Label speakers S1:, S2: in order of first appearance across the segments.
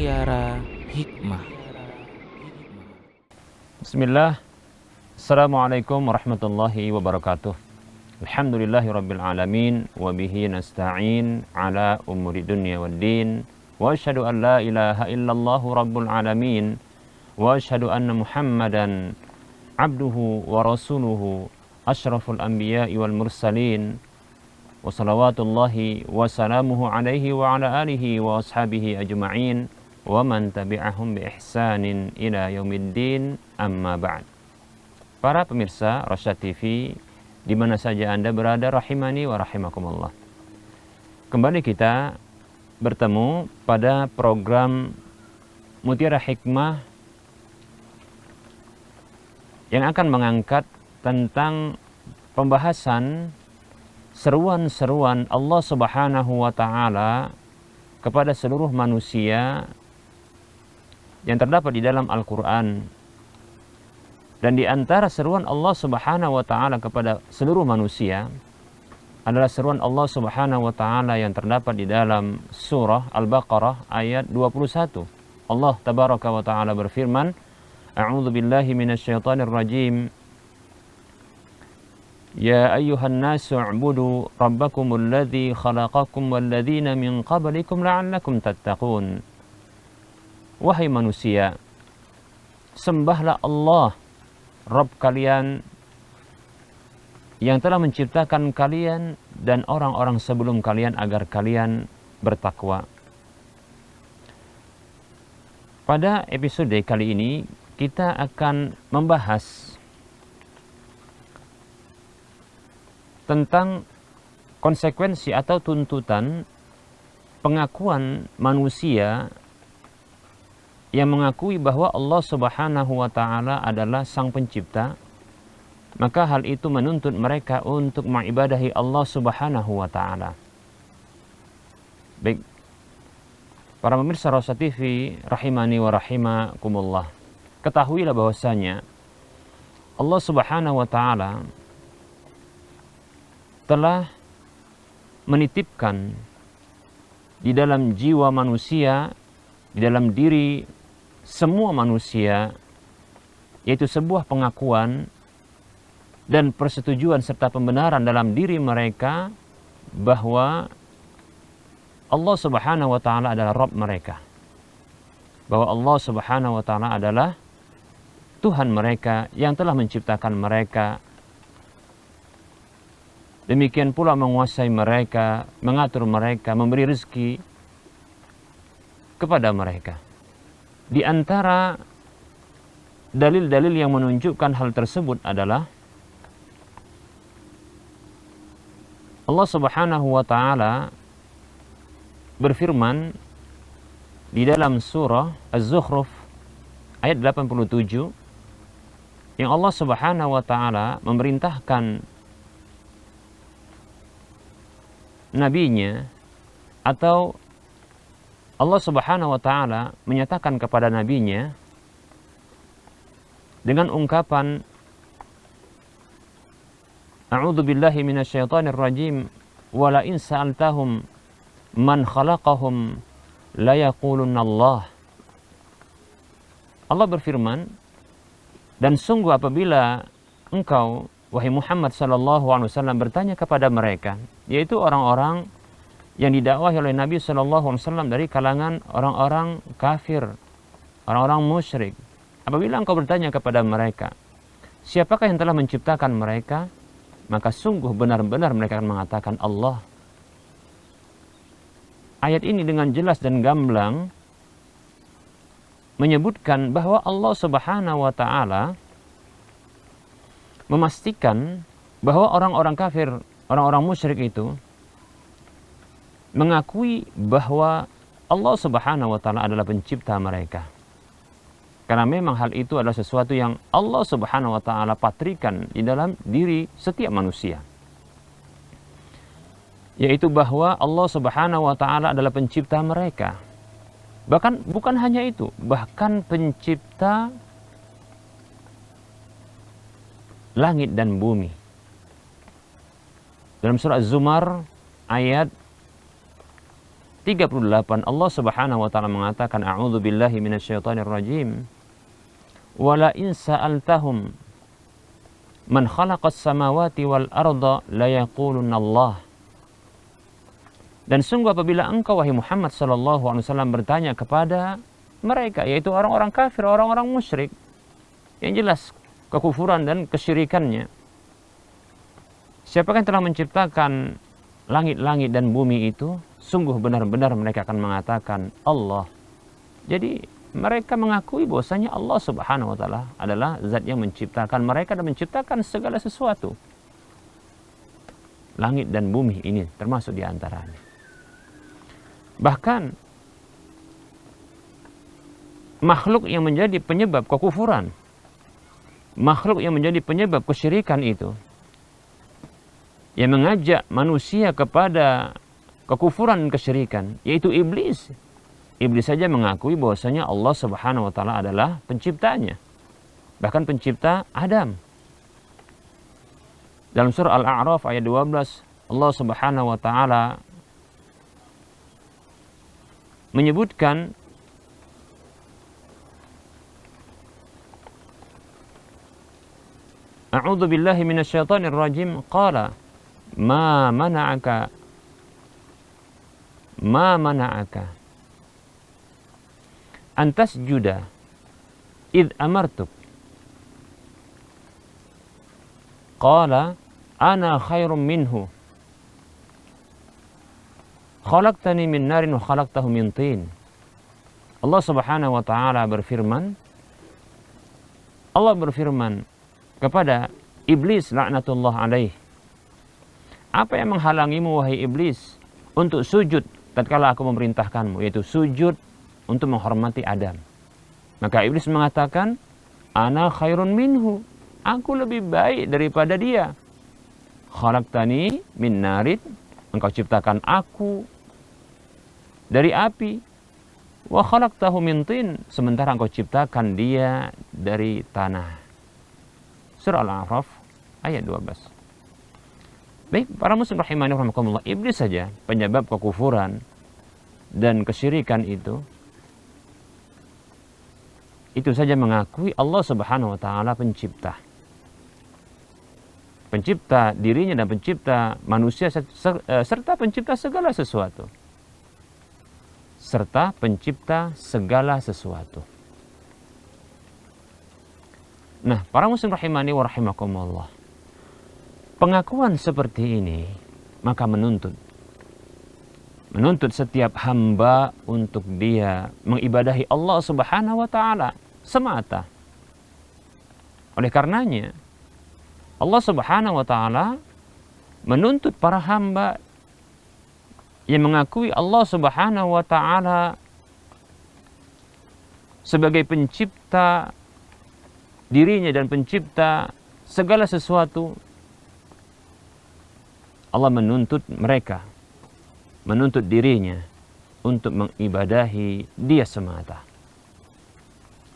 S1: Mutiara Hikmah.
S2: Bismillah. Assalamualaikum warahmatullahi wabarakatuh. Alhamdulillahirabbil alamin wa bihi nasta'in ala umuri dunya waddin. Wa asyhadu an la ilaha illallah rabbul alamin wa asyhadu anna Muhammadan abduhu wa rasuluhu asyraful anbiya'i wal mursalin. Wa salawatullahi wa salamuhu alaihi wa ala alihi wa ashabihi ajma'in wa man tabi'ahum bi ihsanin ila yaumiddin, amma ba'd. Para pemirsa Rosyad TV di mana saja Anda berada, rahimani wa rahimakumullah. Kembali kita bertemu pada program Mutiara Hikmah yang akan mengangkat tentang pembahasan seruan-seruan Allah Subhanahu wa taala kepada seluruh manusia yang terdapat di dalam Al-Qur'an. Dan di antara seruan Allah Subhanahu wa taala kepada seluruh manusia adalah seruan Allah Subhanahu wa taala yang terdapat di dalam surah Al-Baqarah ayat 21. Allah tabaraka wa taala berfirman, A'udzu billahi minasyaitonir rajim. Ya ayyuhan nasu u'budu rabbakumul ladzi khalaqakum wal ladzina min qablikum la'allakum tattaqun. Wahai manusia, sembahlah Allah, Rabb kalian yang telah menciptakan kalian dan orang-orang sebelum kalian agar kalian bertakwa. Pada episode kali ini kita akan membahas tentang konsekuensi atau tuntutan pengakuan manusia yang mengakui bahwa Allah Subhanahu wa taala adalah sang pencipta. Maka hal itu menuntut mereka untuk mengibadahi Allah Subhanahu wa taala. Baik, para pemirsa Rosyad TV rahimani wa rahimakumullah, ketahuilah bahwasanya Allah Subhanahu wa taala telah menitipkan di dalam jiwa manusia, di dalam diri semua manusia, yaitu sebuah pengakuan dan persetujuan serta pembenaran dalam diri mereka bahwa Allah Subhanahu wa taala adalah Rabb mereka, bahwa Allah Subhanahu wa taala adalah Tuhan mereka yang telah menciptakan mereka. Demikian pula menguasai mereka, mengatur mereka, memberi rezeki kepada mereka. Di antara dalil-dalil yang menunjukkan hal tersebut adalah Allah Subhanahu wa taala berfirman di dalam surah Az-Zukhruf ayat 87, yang Allah Subhanahu wa taala memerintahkan nabinya, atau Allah Subhanahu wa taala menyatakan kepada nabinya dengan ungkapan A'udzu billahi minasyaitonir rajim wa la in sa'altahum man khalaqahum la yaqulunna Allah. Allah berfirman, dan sungguh apabila engkau wahai Muhammad sallallahu alaihi wasallam bertanya kepada mereka, yaitu orang-orang yang didakwahi oleh Nabi sallallahu alaihi wasallam dari kalangan orang-orang kafir, orang-orang musyrik. Apabila engkau bertanya kepada mereka, siapakah yang telah menciptakan mereka? Maka sungguh benar-benar mereka akan mengatakan Allah. Ayat ini dengan jelas dan gamblang menyebutkan bahwa Allah Subhanahu wa taala memastikan bahwa orang-orang kafir, orang-orang musyrik itu mengakui bahwa Allah Subhanahu wa taala adalah pencipta mereka. Karena memang hal itu adalah sesuatu yang Allah Subhanahu wa taala patrikan di dalam diri setiap manusia, yaitu bahwa Allah Subhanahu wa taala adalah pencipta mereka. Bahkan bukan hanya itu, bahkan pencipta langit dan bumi. Dalam surah Az-Zumar ayat 38 Allah Subhanahu wa taala mengatakan a'udzu billahi minasyaitonir rajim. Wala in sa'altahum man khalaqas samawati wal arda la yaqulunna Allah. Dan sungguh apabila engkau wahai Muhammad sallallahu alaihi wasallam bertanya kepada mereka, yaitu orang-orang kafir, orang-orang musyrik, yang jelas kekufuran dan kesyirikannya, siapakah yang telah menciptakan langit-langit dan bumi itu? Sungguh benar-benar mereka akan mengatakan Allah. Jadi mereka mengakui bahwasanya Allah Subhanahu wa taala adalah zat yang menciptakan mereka dan menciptakan segala sesuatu. Langit dan bumi ini termasuk di antaranya. Bahkan makhluk yang menjadi penyebab kekufuran, makhluk yang menjadi penyebab kesyirikan itu, yang mengajak manusia kepada kekufuran dan kesyirikan, yaitu iblis. Iblis saja mengakui bahwasanya Allah Subhanahu wa taala adalah penciptanya, bahkan pencipta Adam. Dalam surah Al-A'raf ayat 12, Allah Subhanahu wa taala menyebutkan A'udzu billahi minasyaitonir rajim. Qala ma mana'aka an tasjuda id amartuk. Qala ana khairum minhu khalaqtani min narin wa khalaqtahu min tin. Allah Subhanahu wa taala berfirman, Allah berfirman kepada iblis laknatullah alaih, apa yang menghalangimu wahai iblis untuk sujud tatkala aku memerintahkanmu, yaitu sujud untuk menghormati Adam? Maka iblis mengatakan, ana khairun minhu, aku lebih baik daripada dia. Khalaqtani min narid, engkau ciptakan aku dari api. Wa khalaqtahu min tin, sementara engkau ciptakan dia dari tanah. Surah Al-A'raf ayat 12. Baik, para muslim rahimani rahimakumullah, iblis saja penyebab kekufuran dan kesyirikan itu saja mengakui Allah Subhanahu wa taala pencipta. Pencipta dirinya dan pencipta manusia serta pencipta segala sesuatu. Serta pencipta segala sesuatu. Nah, para muslim rahimani wa rahimakumullah, pengakuan seperti ini maka menuntut setiap hamba untuk dia mengibadahi Allah Subhanahu wa taala semata. Oleh karenanya Allah Subhanahu wa taala menuntut para hamba yang mengakui Allah Subhanahu wa taala sebagai pencipta dirinya dan pencipta segala sesuatu. Allah menuntut mereka, menuntut dirinya untuk mengibadahi dia semata.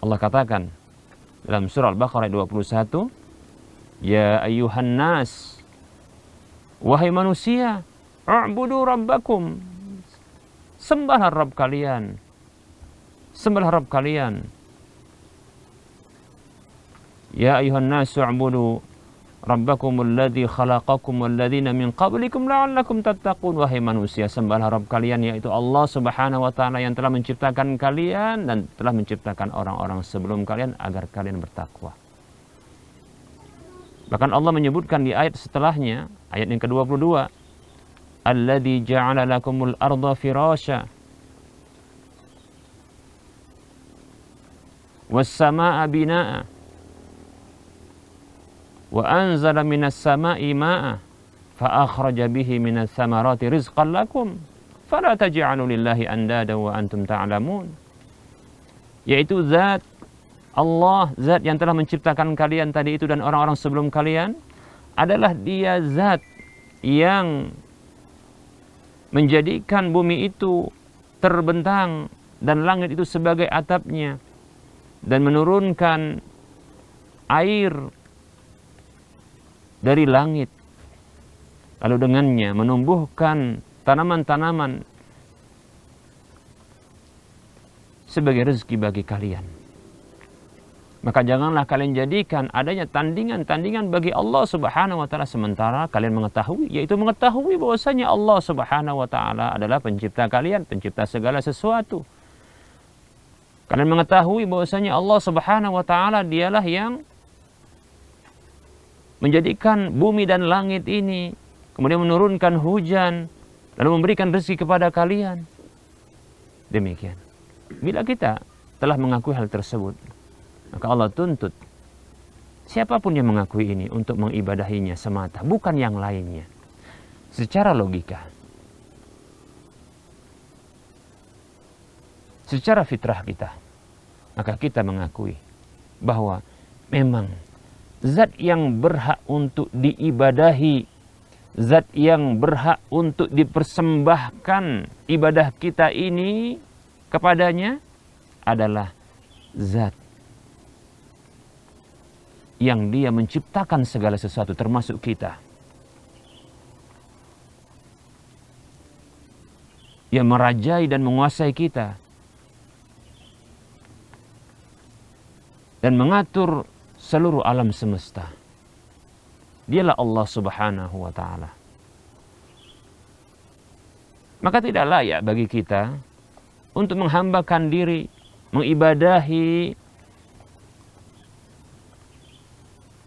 S2: Allah katakan dalam surah Al-Baqarah 21, ya ayyuhan nas, wahai manusia, u'budu rabbakum, sembahlah Rabb kalian, sembahlah Rabb kalian. Ya ayuhan nasu u'budu rabbakumul ladzi khalaqakum wal ladzina min qablikum la'allakum tattaqun. Wahai manusia, sembahlah Rabb kalian, yaitu Allah Subhanahu wa taala yang telah menciptakan kalian dan telah menciptakan orang-orang sebelum kalian agar kalian bertakwa. Bahkan Allah menyebutkan di ayat setelahnya, ayat yang ke-22, alladzi ja'ala lakumul arda firasya was samaa'a binaa'a wa anzala minas samaa'i maa'a fa akhraja bihi minas samarati rizqan lakum fala taj'alu lillahi andada wa antum ta'lamun. Yaitu zat Allah, zat yang telah menciptakan kalian tadi itu dan orang-orang sebelum kalian, adalah dia zat yang menjadikan bumi itu terbentang dan langit itu sebagai atapnya, dan menurunkan air dari langit, lalu dengannya menumbuhkan tanaman-tanaman sebagai rezeki bagi kalian. Maka janganlah kalian jadikan adanya tandingan-tandingan bagi Allah Subhanahu wa taala sementara kalian mengetahui, yaitu mengetahui bahwasanya Allah Subhanahu wa taala adalah pencipta kalian, pencipta segala sesuatu. Kalian mengetahui bahwasanya Allah Subhanahu wa taala dialah yang menjadikan bumi dan langit ini, kemudian menurunkan hujan, lalu memberikan rezeki kepada kalian. Demikian. Bila kita telah mengakui hal tersebut, maka Allah tuntut siapapun yang mengakui ini untuk mengibadahinya semata, bukan yang lainnya. Secara logika, secara fitrah kita, maka kita mengakui bahwa memang zat yang berhak untuk diibadahi, zat yang berhak untuk dipersembahkan ibadah kita ini kepadanya adalah zat yang dia menciptakan segala sesuatu termasuk kita. Yang merajai dan menguasai kita. Dan mengatur seluruh alam semesta. Dialah Allah Subhanahu wa taala. Maka tidak layak bagi kita untuk menghambakan diri, mengibadahi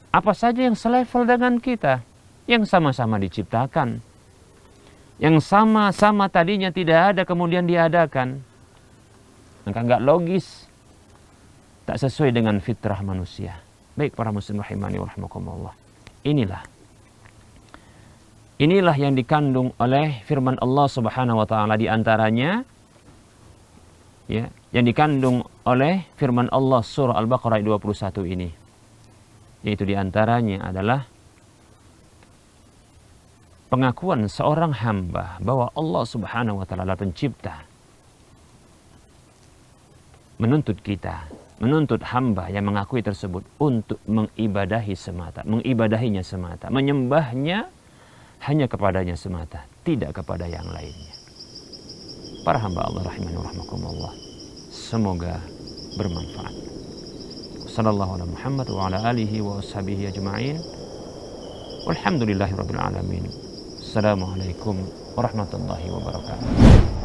S2: apa saja yang selevel dengan kita, yang sama-sama diciptakan, yang sama-sama tadinya tidak ada kemudian diadakan. Maka enggak logis, tak sesuai dengan fitrah manusia. Baik para muslim rahimani wa rahimakumullah. Inilah yang dikandung oleh firman Allah Subhanahu wa taala, di antaranya ya, yang dikandung oleh firman Allah surah Al-Baqarah 21 ini. Yaitu diantaranya adalah pengakuan seorang hamba bahwa Allah Subhanahu wa taala adalah pencipta. Menuntut kita, menuntut hamba yang mengakui tersebut untuk mengibadahinya semata, menyembahnya hanya kepadanya semata, tidak kepada yang lainnya. Para hamba Allah rahimani wa rahmakumullah, semoga bermanfaat. Sallallahu ala Muhammad wa ala alihi wa ashabihi ajma'in. Walhamdulillahi rabbil alamin. Assalamualaikum warahmatullahi wabarakatuh.